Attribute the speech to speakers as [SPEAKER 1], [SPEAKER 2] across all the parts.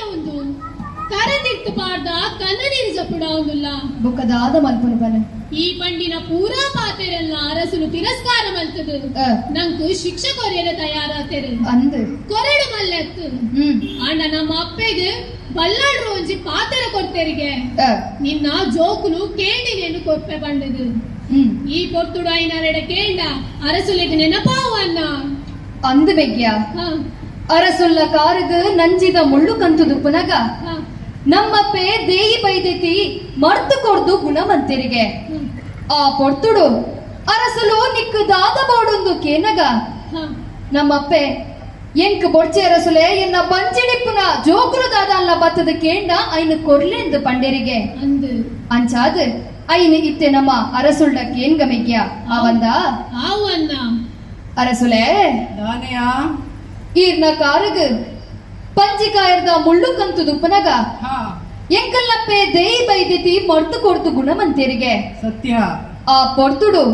[SPEAKER 1] ಒಂದು ಕರೆದಿಟ್ಟು ಪಾಡ್ದ ಕನ್ನಡೀರು ಜಪ್ಪುಡಾವುದಿಲ್ಲ
[SPEAKER 2] ಬುಕ್ಕದಾದ ಮಲ್ಪುನ ಬಲ
[SPEAKER 1] ಈ ಪಂಡಿನ ಪೂರಾ ಪಾತೆರೆಲ್ಲ ಅರಸುಲು ತಿರಸ್ಕಾರ ಮಲ್ತದು ನಂಕು ಶಿಕ್ಷೆ ಕೊರೆಯದ ತಯಾರಾತೆರು
[SPEAKER 2] ಅಂದು
[SPEAKER 1] ಕೊರಡು ಮಲ್ಲೆತ್ತು ಅಂಡ ನಮ್ಮ ಅಪ್ಪೆಗೆ ಬಲ್ಲಾಡ್ರು ಒಂಜಿ ಪಾತೆರ ಕೊಡ್ತೆರಿಗೆ ನಿನ್ನ ಜೋಕುಲು ಕೇಂಡಿನೇನು ಕೊಪ್ಪೆ ಬಂಡದು ಈ ಕೊರ್ತುಡು ಐನರೆಡ ಕೇಂಡ ಅರಸುಲೆಗೆ ನೆನಪಾವನ್ನ
[SPEAKER 2] ಅಂದು ಬೆಗ್ಯ ಅರಸುಲ್ಲ ಕಾರಗ ನಂಜಿದ ಮುಳ್ಳು ಕಂತುದು ಪುನಗ ನಮ್ಮಪ್ಪೆ ದೇಯಿ ಬೈದೆತಿ ಮರ್ತು ಕೊಡ್ದು ಗುಣವಂತರಿಗೆ ಆ ಪೊರ್ತುಡು ಅರಸಲು ನಿಕ್ಕು ದಾದ ಬೋಡೊಂದು ಕೇನಗ ನಮ್ಮಪ್ಪೆ ಎಂಕ್ ಬೊಡ್ಚೆ ಅರಸುಲೆ ಎನ್ನ ಬಂಜಿಡಿಪ್ಪುನ ಜೋಕುಲು ದಾದ ಅಲ್ಲ ಬತ್ತದ ಕೇಂಡ ಐನು ಕೊರ್ಲೆಂದು ಪಂಡೆರಿಗೆ ಅಂಚಾದ ಐನು ಇತ್ತೆ ನಮ್ಮ ಅರಸುಳ್ಳ ಕೇನ್ಗ ಮೆಗ್ಯ ಅವಂದ ಅರಸುಲೆ ಈರ್ನ ಕಾರಗ ಪಂಜಿಕಾಯರ್ದ ಮುಳ್ಳು ಕಂತುದು ಪುನಗ ಎಂಕಲ್ಲಪ್ಪೆ ದೇಯಿ ಬೈದಿತಿ ಮರ್ತು ಕೊಡ್ತು ಗುಣವಂತರಿಗೆ
[SPEAKER 3] ಸತ್ಯ
[SPEAKER 2] ಆ ಪೊರ್ತುಡು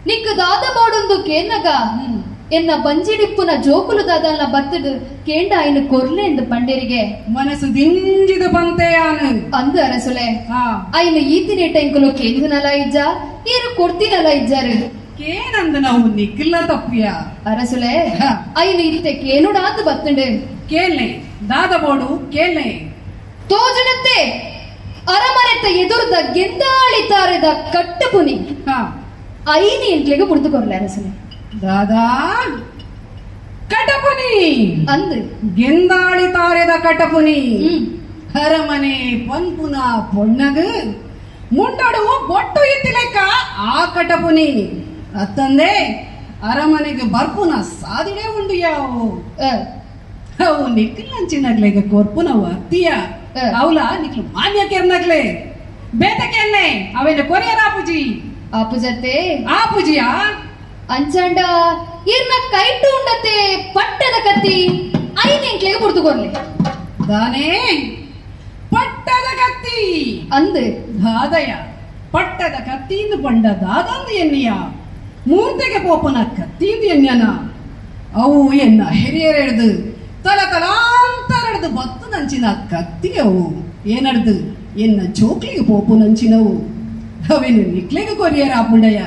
[SPEAKER 2] ನಿಕ್ಕ ದಾದ ಬೋಡೊಂದು ಕೇನಗ ಎನ್ನ ಬಂಜಿಡಿಪ್ಪುನ ಜೋಕುಲು ದಾದಲ್ಲ ಬತ್ತದು ಕೇಂಡ ಐನು ಕೊರ್ಲೆ ಎಂದು ಪಂಡೇರಿಗೆ
[SPEAKER 3] ಮನಸ್ಸು ದಿಂಜಿದ ಬಂತೆಯಾನು
[SPEAKER 2] ಅಂದು ಅರಸುಲೆ ಐನು ಈತಿನೇ ಟೈಂಕುಲು ಕೇಂದ್ರನಲ ಇಜ್ಜ ಏರು ಕೊಡ್ತೀನಲ್ಲ ಇಜ್ಜಾರು
[SPEAKER 3] ಕೇನಂದು ನಾವು ನಿಕ್ಕಿಲ್ಲ ತಪ್ಪಿಯ
[SPEAKER 2] ಅರಸುಲೆ ಐನು ಇತ್ತೆ ಕೇನುಡಾತು ಬತ್ತಂಡು
[SPEAKER 3] ಕೇಳ್ನೆ ದಾದ ಬೋಡು ಕೇಳ್ನೆ
[SPEAKER 2] ತೋಜನತ್ತೆ ಅರಮನೆತ್ತ ಎದುರ್ದ ಗೆಂದಾಳಿತಾರೆದ ಕಟ್ಟಪುನಿ ಐನಿ ಎಂಟ್ಲಿಗೆ ಮುಡ್ದು ಕೊರ್ಲೆ ಅರಸುಲೆ
[SPEAKER 3] ದಾದಾ ಕಟಪುನಿ
[SPEAKER 2] ಅಂದು
[SPEAKER 3] ಗೆಂದಾಳಿ ತಾರೆದ ಕಟಪುನಿ ಅರಮನೆ ಪನ್ಪುನ ಪೊಣ್ಣಗ ಮುಂಡಡು ಬೊಟ್ಟು ಇತ್ತಿಲೆಕ್ಕ ಆ ಕಟಪುನಿ ಅತ್ತಂದೆ ಅರಮನೆಗೆ ಬರ್ಪುನ ಸಾದಿಡೆ ಉಂಡು ಯಾವು ಅವು ನಿಕ್ಲಂಚಿನಗ್ಲೆಗ ಕೊರ್ಪುನವು ಅತ್ತಿಯ ಅವಲ ನಿಕ್ಲು ಮಾನ್ಯ ಕೆರ್ನಗ್ಲೆ ಬೇತಕೆನ್ನೆ ಅವೆನ ಕೊರಿಯರ ಆಪುಜಿ
[SPEAKER 2] ಆಪುಜತ್ತೆ
[SPEAKER 3] ಆಪುಜಿಯಾ
[SPEAKER 2] ಅಂಚಂಡ ಇರ್ನ ಕೈಟು ಉಂಡತೆ ಪಟ್ಟದ ಕತ್ತಿ ಐನೆಂಕ್ಲೆಗೆ ಮುಡ್ದು ಕೊರ್ಲೆ
[SPEAKER 3] ದಾನೇ ಪಟ್ಟದ ಕತ್ತಿ
[SPEAKER 2] ಅಂದು
[SPEAKER 3] ದಾದಯ ಪಟ್ಟದ ಕತ್ತಿಯಿಂದ ಪಂಡ ದಾದಂದು ಎನ್ನಿಯ ಮೂರ್ತಿಗೆ ಪೋಪನ ಕತ್ತಿಯಿಂದ ಎನ್ಯನ ಅವು ಎನ್ನ ಹಿರಿಯರೆಡ್ದು ತಲಾಂತರಡ್ದು ಬತ್ತು ನಂಚಿನ ಕತ್ತಿ ಅವು ಏನಡ್ದು ಎನ್ನ ಜೋಕ್ಲಿಗೆ ಪೋಪು ನಂಚಿನವು ಅವೇನು ನಿಕ್ಲೆಗೆ ಕೊರಿಯರ ಪುಂಡಯ್ಯ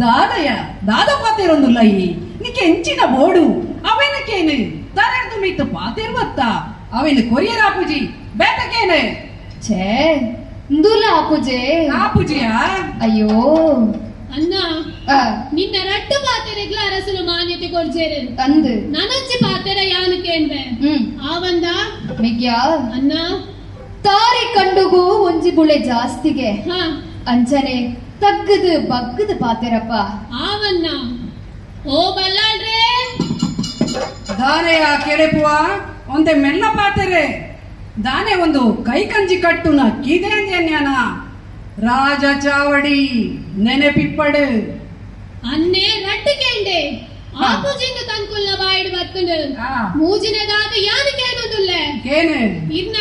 [SPEAKER 3] ದಾದಯ ದಾದ ಪಾತೇರೊಂದುಲ್ಲ ಈ ನಿಕ್ಕೆ ಎಂಚಿನ ಬೋಡು ಅವೇನಕ್ಕೇನು ತರಡ್ದು ಮಿತ್ತು ಪಾತೇರ್ವತ್ತ ಅವೇನು ಕೊರಿಯರ ಆಪುಜಿ ಬೇತಕೇನೆ
[SPEAKER 2] ಛೇ ಇಂದುಲ ಆಪುಜೆ
[SPEAKER 3] ಆಪುಜಿಯ
[SPEAKER 2] ಅಯ್ಯೋ
[SPEAKER 1] ಅನ್ನ ನಿನ್ನ ರಟ್ಟು ಪಾತೆರೆಗ್ಲ ಅರಸಲು ಮಾನ್ಯತೆ ಕೊಡ್ಜೇರು
[SPEAKER 2] ಅಂದು
[SPEAKER 1] ನನಂಚಿ ಪಾತೆರ ಯಾನು ಕೇಂದ್ರೆ ಆವಂದ
[SPEAKER 2] ಮಿಗ್ಯ
[SPEAKER 1] ಅನ್ನ
[SPEAKER 2] ತಾರಿ ಕಂಡುಗೂ ಒಂಜಿ ಬುಳೆ ಜಾಸ್ತಿಗೆ ಅಂಚನೆ ತಗ್ಗದು ಬಗ್ಗದು ಪಾತೆರಪ್ಪ
[SPEAKER 1] ಆವನ್ನ ಓ ಬಲ್ಲಾಳ್ರೆ
[SPEAKER 3] ದಾನೆಯ ಕೆರೆಪುವ ಒಂದೆ ಮೆಲ್ಲ ಪಾತೆರೆ ದಾನೆ ಒಂದು ಕೈ ಕಂಜಿ ಕಟ್ಟುನ ಕಿದೆ ಅಂದ್ಯಾನ ರಾಜ ಚಾವಡಿ ನೆನೆಪಿಪ್ಪಡು
[SPEAKER 1] ಅನ್ನೇ ರಟ್ಟು ಕೇಂಡೆ ಆಪುಜಿಂದ ತನ್ಕುಲ್ನ ಬಾಯಿಡು ಬತ್ತುಂಡು ಮೂಜಿನದಾದ ಯಾನು ಕೇನುದುಲ್ಲೆ
[SPEAKER 3] ಕೇನೆ
[SPEAKER 1] ಇನ್ನ